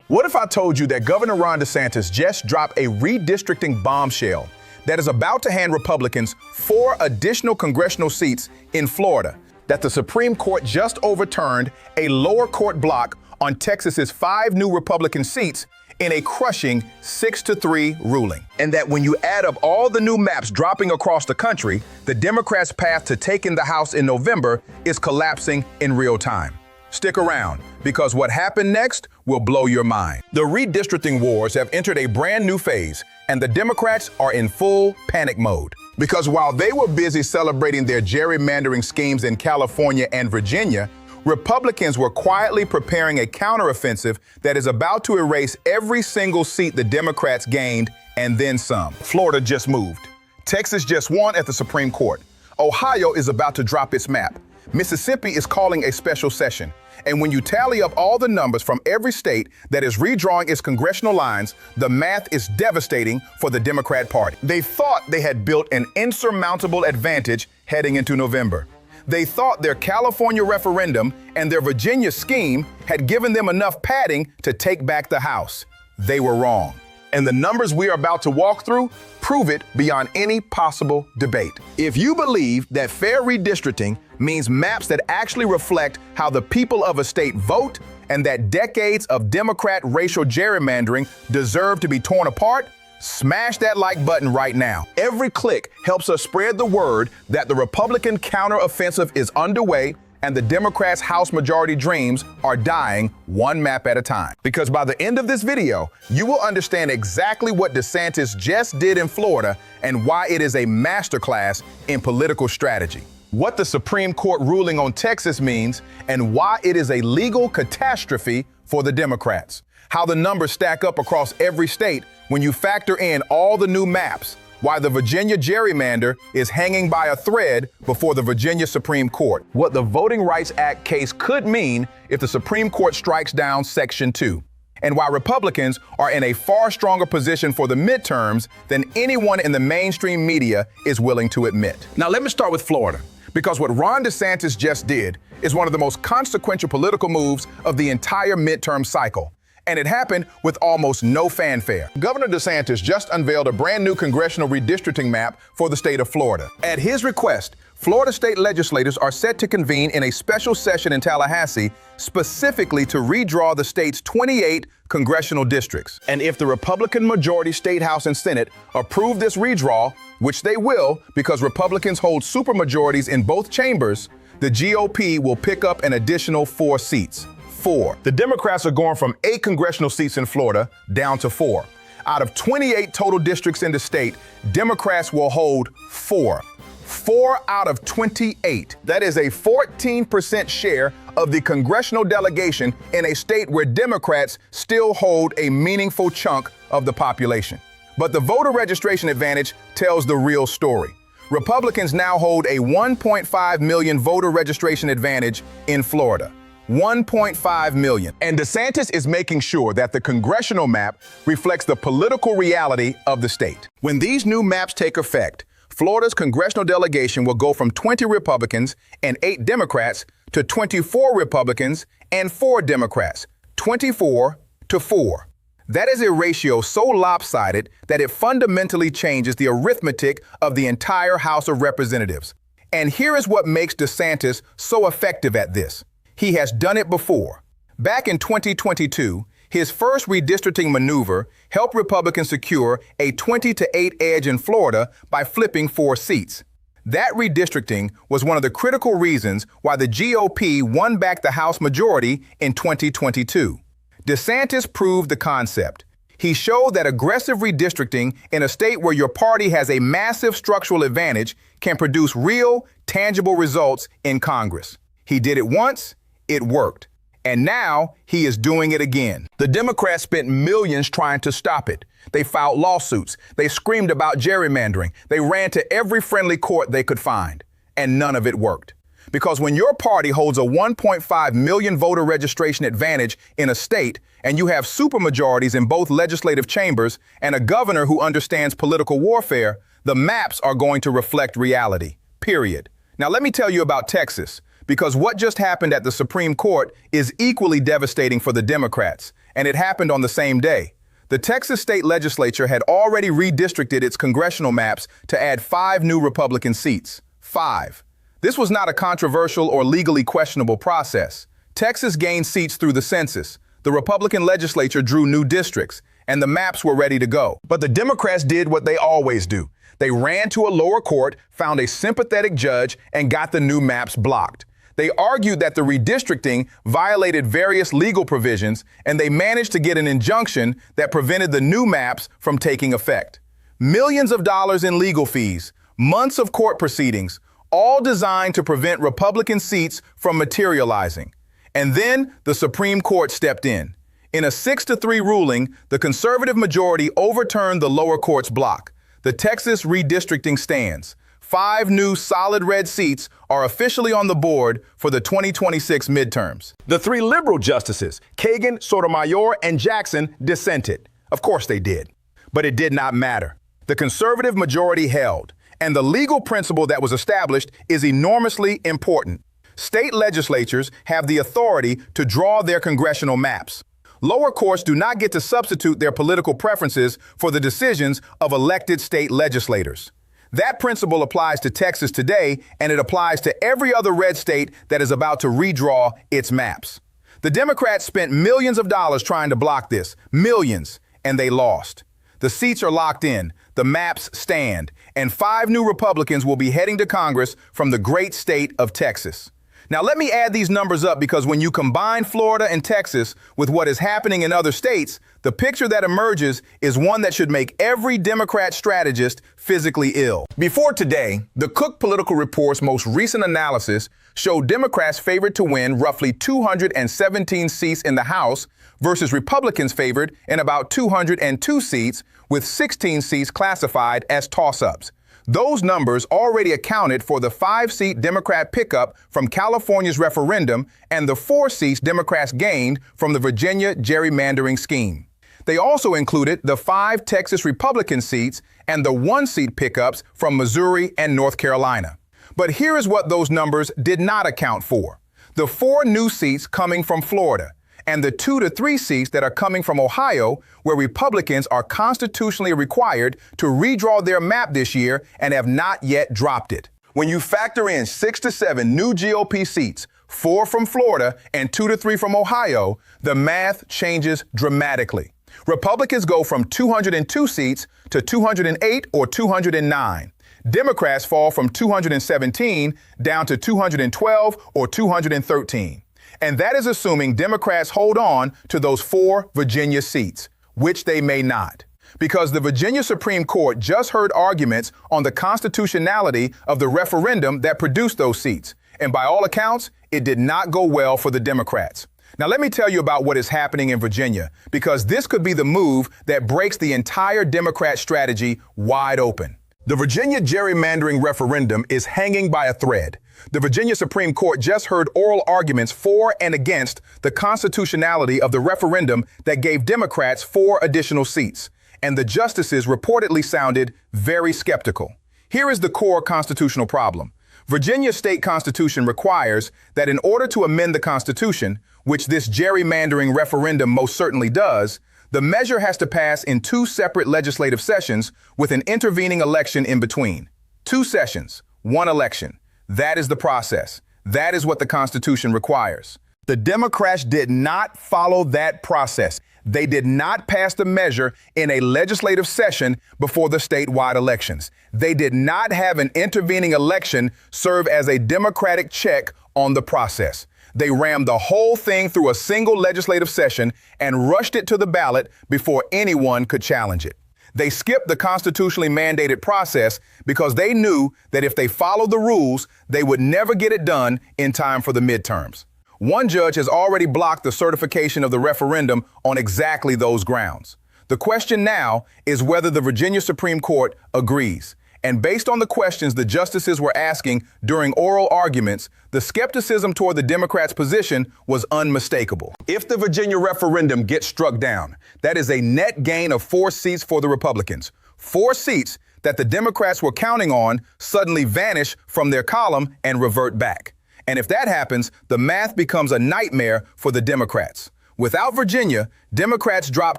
What if I told you that Governor Ron DeSantis just dropped a redistricting bombshell that is about to hand Republicans 4 additional congressional seats in Florida, that the Supreme Court just overturned a lower court block on Texas's 5 new Republican seats in a crushing 6-3 ruling, and that when you add up all the new maps dropping across the country, the Democrats' path to taking the House in November is collapsing in real time. Stick around, because what happened next will blow your mind. The redistricting wars have entered a brand new phase, and the Democrats are in full panic mode. Because while they were busy celebrating their gerrymandering schemes in California and Virginia, Republicans were quietly preparing a counteroffensive that is about to erase every single seat the Democrats gained, and then some. Florida just moved. Texas just won at the Supreme Court. Ohio is about to drop its map. Mississippi is calling a special session. And when you tally up all the numbers from every state that is redrawing its congressional lines, the math is devastating for the Democrat Party. They thought they had built an insurmountable advantage heading into November. They thought their California referendum and their Virginia scheme had given them enough padding to take back the House. They were wrong. And the numbers we are about to walk through prove it beyond any possible debate. If you believe that fair redistricting means maps that actually reflect how the people of a state vote, and that decades of Democrat racial gerrymandering deserve to be torn apart, smash that like button right now. Every click helps us spread the word that the Republican counteroffensive is underway and the Democrats' House majority dreams are dying one map at a time. Because by the end of this video, you will understand exactly what DeSantis just did in Florida and why it is a masterclass in political strategy, what the Supreme Court ruling on Texas means, and why it is a legal catastrophe for the Democrats, how the numbers stack up across every state when you factor in all the new maps, why the Virginia gerrymander is hanging by a thread before the Virginia Supreme Court, what the Voting Rights Act case could mean if the Supreme Court strikes down Section 2, and why Republicans are in a far stronger position for the midterms than anyone in the mainstream media is willing to admit. Now let me start with Florida, because what Ron DeSantis just did is one of the most consequential political moves of the entire midterm cycle. And it happened with almost no fanfare. Governor DeSantis just unveiled a brand new congressional redistricting map for the state of Florida. At his request, Florida state legislators are set to convene in a special session in Tallahassee specifically to redraw the state's 28 congressional districts. And if the Republican majority state House and Senate approve this redraw, which they will because Republicans hold supermajorities in both chambers, the GOP will pick up an additional 4 seats. 4. The Democrats are going from 8 congressional seats in Florida down to 4. Out of 28 total districts in the state, Democrats will hold 4. 4 out of 28. That is a 14% share of the congressional delegation in a state where Democrats still hold a meaningful chunk of the population. But the voter registration advantage tells the real story. Republicans now hold a 1.5 million voter registration advantage in Florida. 1.5 million. And DeSantis is making sure that the congressional map reflects the political reality of the state. When these new maps take effect, Florida's congressional delegation will go from 20 Republicans and 8 Democrats to 24 Republicans and 4 Democrats, 24 to 4. That is a ratio so lopsided that it fundamentally changes the arithmetic of the entire House of Representatives. And here is what makes DeSantis so effective at this. He has done it before. Back in 2022, his first redistricting maneuver helped Republicans secure a 20-8 edge in Florida by flipping 4 seats. That redistricting was one of the critical reasons why the GOP won back the House majority in 2022. DeSantis proved the concept. He showed that aggressive redistricting in a state where your party has a massive structural advantage can produce real, tangible results in Congress. He did it once. It worked. And now he is doing it again. The Democrats spent millions trying to stop it. They filed lawsuits. They screamed about gerrymandering. They ran to every friendly court they could find. And none of it worked. Because when your party holds a 1.5 million voter registration advantage in a state, and you have supermajorities in both legislative chambers and a governor who understands political warfare, the maps are going to reflect reality. Period. Now let me tell you about Texas. Because what just happened at the Supreme Court is equally devastating for the Democrats, and it happened on the same day. The Texas state legislature had already redistricted its congressional maps to add 5 new Republican seats. 5. This was not a controversial or legally questionable process. Texas gained seats through the census. The Republican legislature drew new districts, and the maps were ready to go. But the Democrats did what they always do. They ran to a lower court, found a sympathetic judge, and got the new maps blocked. They argued that the redistricting violated various legal provisions, and they managed to get an injunction that prevented the new maps from taking effect. Millions of dollars in legal fees, months of court proceedings, all designed to prevent Republican seats from materializing. And then the Supreme Court stepped in. In a 6-3 ruling, the conservative majority overturned the lower court's block. The Texas redistricting stands. 5 new solid red seats are officially on the board for the 2026 midterms. The 3 liberal justices, Kagan, Sotomayor, and Jackson, dissented. Of course they did. But it did not matter. The conservative majority held, and the legal principle that was established is enormously important. State legislatures have the authority to draw their congressional maps. Lower courts do not get to substitute their political preferences for the decisions of elected state legislators. That principle applies to Texas today, and it applies to every other red state that is about to redraw its maps. The Democrats spent millions of dollars trying to block this, millions, and they lost. The seats are locked in, the maps stand, and 5 new Republicans will be heading to Congress from the great state of Texas. Now let me add these numbers up, because when you combine Florida and Texas with what is happening in other states, the picture that emerges is one that should make every Democrat strategist physically ill. Before today, the Cook Political Report's most recent analysis showed Democrats favored to win roughly 217 seats in the House versus Republicans favored in about 202 seats, with 16 seats classified as toss-ups. Those numbers already accounted for the 5-seat Democrat pickup from California's referendum and the 4 seats Democrats gained from the Virginia gerrymandering scheme. They also included the 5 Texas Republican seats and the 1-seat pickups from Missouri and North Carolina. But here is what those numbers did not account for: the 4 new seats coming from Florida, and the 2 to 3 seats that are coming from Ohio, where Republicans are constitutionally required to redraw their map this year and have not yet dropped it. When you factor in 6 to 7 new GOP seats, 4 from Florida and 2 to 3 from Ohio, the math changes dramatically. Republicans go from 202 seats to 208 or 209. Democrats fall from 217 down to 212 or 213. And that is assuming Democrats hold on to those 4 Virginia seats, which they may not. Because the Virginia Supreme Court just heard arguments on the constitutionality of the referendum that produced those seats. And by all accounts, it did not go well for the Democrats. Now let me tell you about what is happening in Virginia, because this could be the move that breaks the entire Democrat strategy wide open. The Virginia gerrymandering referendum is hanging by a thread. The Virginia Supreme Court just heard oral arguments for and against the constitutionality of the referendum that gave Democrats 4 additional seats, and the justices reportedly sounded very skeptical. Here is the core constitutional problem. Virginia's state constitution requires that in order to amend the Constitution, which this gerrymandering referendum most certainly does, the measure has to pass in 2 separate legislative sessions with an intervening election in between. 2 sessions, 1 election. That is the process. That is what the Constitution requires. The Democrats did not follow that process. They did not pass the measure in a legislative session before the statewide elections. They did not have an intervening election serve as a Democratic check on the process. They rammed the whole thing through a single legislative session and rushed it to the ballot before anyone could challenge it. They skipped the constitutionally mandated process because they knew that if they followed the rules, they would never get it done in time for the midterms. One judge has already blocked the certification of the referendum on exactly those grounds. The question now is whether the Virginia Supreme Court agrees. And based on the questions the justices were asking during oral arguments, the skepticism toward the Democrats' position was unmistakable. If the Virginia referendum gets struck down, that is a net gain of 4 seats for the Republicans. 4 seats that the Democrats were counting on suddenly vanish from their column and revert back. And if that happens, the math becomes a nightmare for the Democrats. Without Virginia, Democrats drop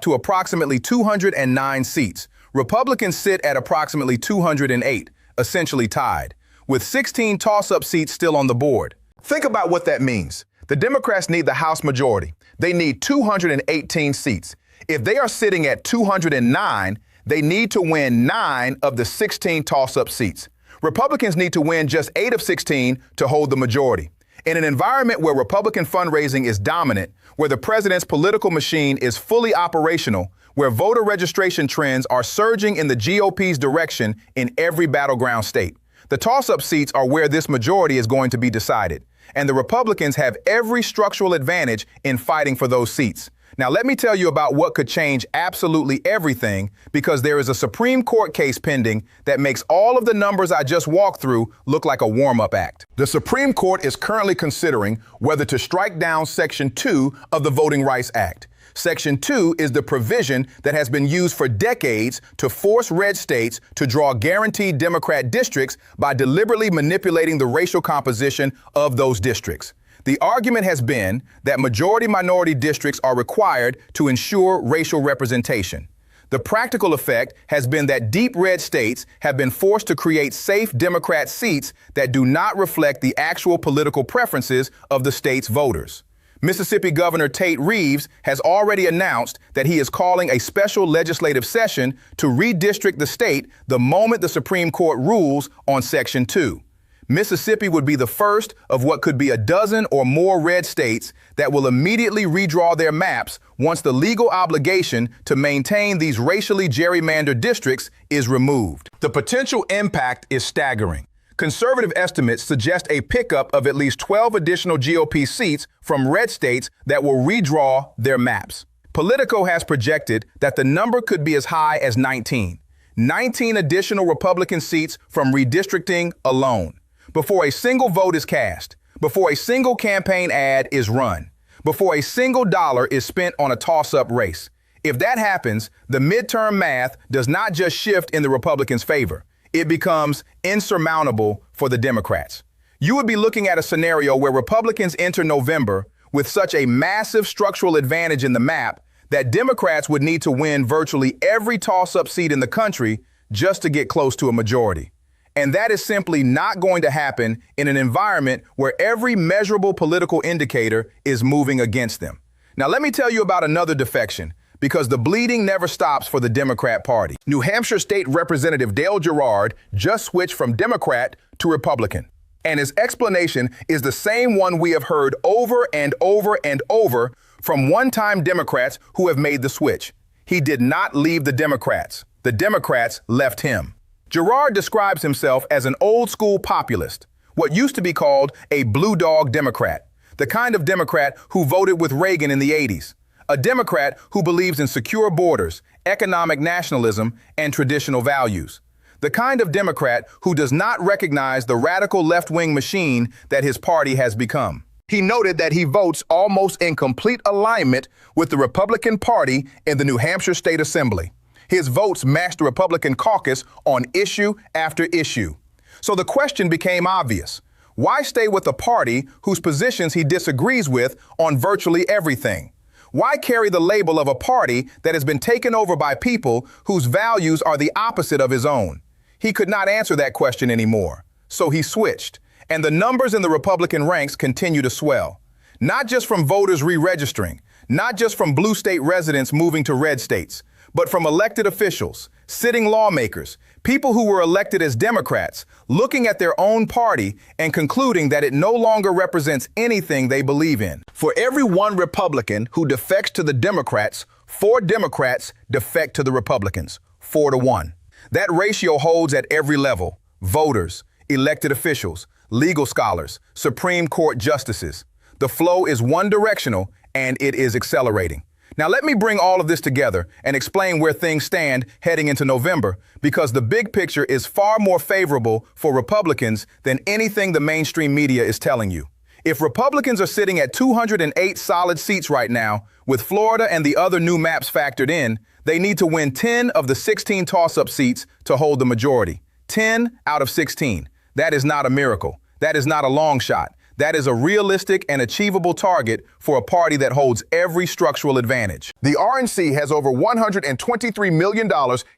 to approximately 209 seats. Republicans sit at approximately 208, essentially tied, with 16 toss-up seats still on the board. Think about what that means. The Democrats need the House majority. They need 218 seats. If they are sitting at 209, they need to win 9 of the 16 toss-up seats. Republicans need to win just 8 of 16 to hold the majority. In an environment where Republican fundraising is dominant, where the president's political machine is fully operational, where voter registration trends are surging in the GOP's direction in every battleground state, the toss-up seats are where this majority is going to be decided. And the Republicans have every structural advantage in fighting for those seats. Now, let me tell you about what could change absolutely everything, because there is a Supreme Court case pending that makes all of the numbers I just walked through look like a warm-up act. The Supreme Court is currently considering whether to strike down Section 2 of the Voting Rights Act. Section 2 is the provision that has been used for decades to force red states to draw guaranteed Democrat districts by deliberately manipulating the racial composition of those districts. The argument has been that majority-minority districts are required to ensure racial representation. The practical effect has been that deep red states have been forced to create safe Democrat seats that do not reflect the actual political preferences of the state's voters. Mississippi Governor Tate Reeves has already announced that he is calling a special legislative session to redistrict the state the moment the Supreme Court rules on Section 2. Mississippi would be the first of what could be a dozen or more red states that will immediately redraw their maps once the legal obligation to maintain these racially gerrymandered districts is removed. The potential impact is staggering. Conservative estimates suggest a pickup of at least 12 additional GOP seats from red states that will redraw their maps. Politico has projected that the number could be as high as 19. 19 additional Republican seats from redistricting alone. Before a single vote is cast, before a single campaign ad is run, before a single dollar is spent on a toss-up race. If that happens, the midterm math does not just shift in the Republicans' favor. It becomes insurmountable for the Democrats. You would be looking at a scenario where Republicans enter November with such a massive structural advantage in the map that Democrats would need to win virtually every toss-up seat in the country just to get close to a majority. And that is simply not going to happen in an environment where every measurable political indicator is moving against them. Now, let me tell you about another defection, because the bleeding never stops for the Democrat Party. New Hampshire State Representative Gerard just switched from Democrat to Republican. And his explanation is the same one we have heard over and over and over from one-time Democrats who have made the switch. He did not leave the Democrats. The Democrats left him. Gerard describes himself as an old-school populist, what used to be called a blue dog Democrat, the kind of Democrat who voted with Reagan in the 80s, a Democrat who believes in secure borders, economic nationalism, and traditional values, the kind of Democrat who does not recognize the radical left-wing machine that his party has become. He noted that he votes almost in complete alignment with the Republican Party in the New Hampshire State Assembly. His votes matched the Republican caucus on issue after issue. So the question became obvious. Why stay with a party whose positions he disagrees with on virtually everything? Why carry the label of a party that has been taken over by people whose values are the opposite of his own? He could not answer that question anymore. So he switched. And the numbers in the Republican ranks continue to swell. Not just from voters re-registering, not just from blue state residents moving to red states, but from elected officials, sitting lawmakers, people who were elected as Democrats, looking at their own party and concluding that it no longer represents anything they believe in. For every one Republican who defects to the Democrats, 4 Democrats defect to the Republicans, 4-1. That ratio holds at every level: voters, elected officials, legal scholars, Supreme Court justices. The flow is one-directional, and it is accelerating. Now, let me bring all of this together and explain where things stand heading into November, because the big picture is far more favorable for Republicans than anything the mainstream media is telling you. If Republicans are sitting at 208 solid seats right now, with Florida and the other new maps factored in, they need to win 10 of the 16 toss-up seats to hold the majority. 10 out of 16. That is not a miracle. That is not a long shot. That is a realistic and achievable target for a party that holds every structural advantage. The RNC has over $123 million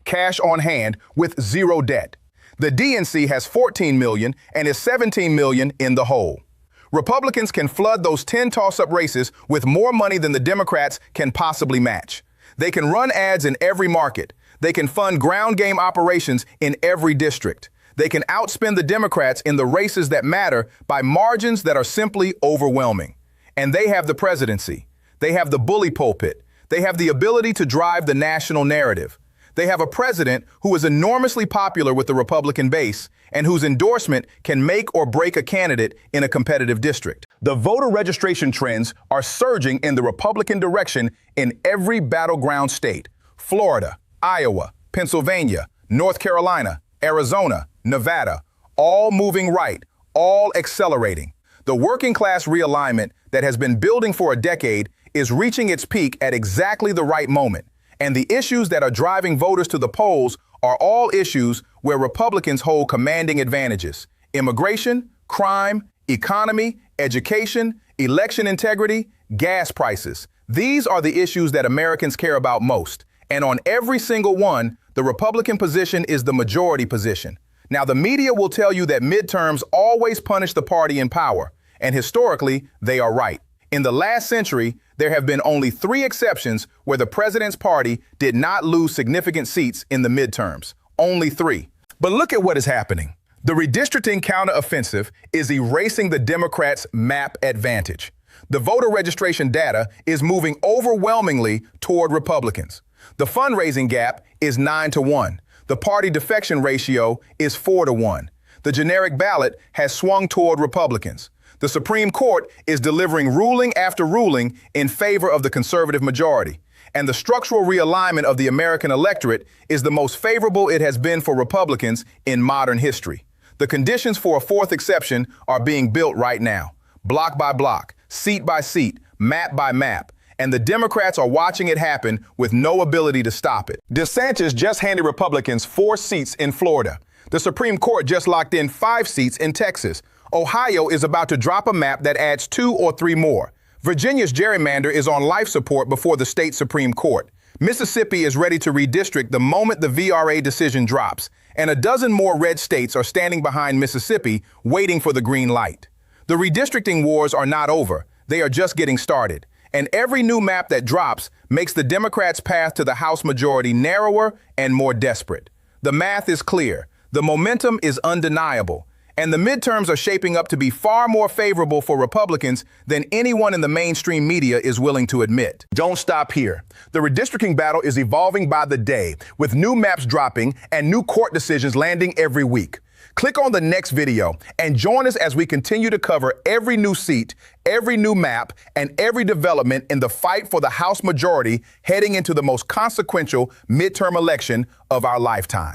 cash on hand with zero debt. The DNC has $14 million and is $17 million in the hole. Republicans can flood those 10 toss-up races with more money than the Democrats can possibly match. They can run ads in every market. They can fund ground game operations in every district. They can outspend the Democrats in the races that matter by margins that are simply overwhelming. And they have the presidency. They have the bully pulpit. They have the ability to drive the national narrative. They have a president who is enormously popular with the Republican base and whose endorsement can make or break a candidate in a competitive district. The voter registration trends are surging in the Republican direction in every battleground state: Florida, Iowa, Pennsylvania, North Carolina, Arizona, Nevada, all moving right, all accelerating. The working class realignment that has been building for a decade is reaching its peak at exactly the right moment. And the issues that are driving voters to the polls are all issues where Republicans hold commanding advantages: immigration, crime, economy, education, election integrity, gas prices. These are the issues that Americans care about most. And on every single one, the Republican position is the majority position. Now, the media will tell you that midterms always punish the party in power, and historically, they are right. In the last century, there have been only 3 exceptions where the president's party did not lose significant seats in the midterms. Only 3. But look at what is happening. The redistricting counteroffensive is erasing the Democrats' map advantage. The voter registration data is moving overwhelmingly toward Republicans. The fundraising gap is 9-1. The party defection ratio is 4-1. The generic ballot has swung toward Republicans. The Supreme Court is delivering ruling after ruling in favor of the conservative majority. And the structural realignment of the American electorate is the most favorable it has been for Republicans in modern history. The conditions for a 4th exception are being built right now, block by block, seat by seat, map by map. And the Democrats are watching it happen with no ability to stop it. DeSantis just handed Republicans 4 seats in Florida. The Supreme Court just locked in 5 seats in Texas. Ohio is about to drop a map that adds 2 or 3 more. Virginia's gerrymander is on life support before the state Supreme Court. Mississippi is ready to redistrict the moment the VRA decision drops. And a dozen more red states are standing behind Mississippi, waiting for the green light. The redistricting wars are not over. They are just getting started. And every new map that drops makes the Democrats' path to the House majority narrower and more desperate. The math is clear. The momentum is undeniable. And the midterms are shaping up to be far more favorable for Republicans than anyone in the mainstream media is willing to admit. Don't stop here. The redistricting battle is evolving by the day, with new maps dropping and new court decisions landing every week. Click on the next video and join us as we continue to cover every new seat, every new map, and every development in the fight for the House majority heading into the most consequential midterm election of our lifetime.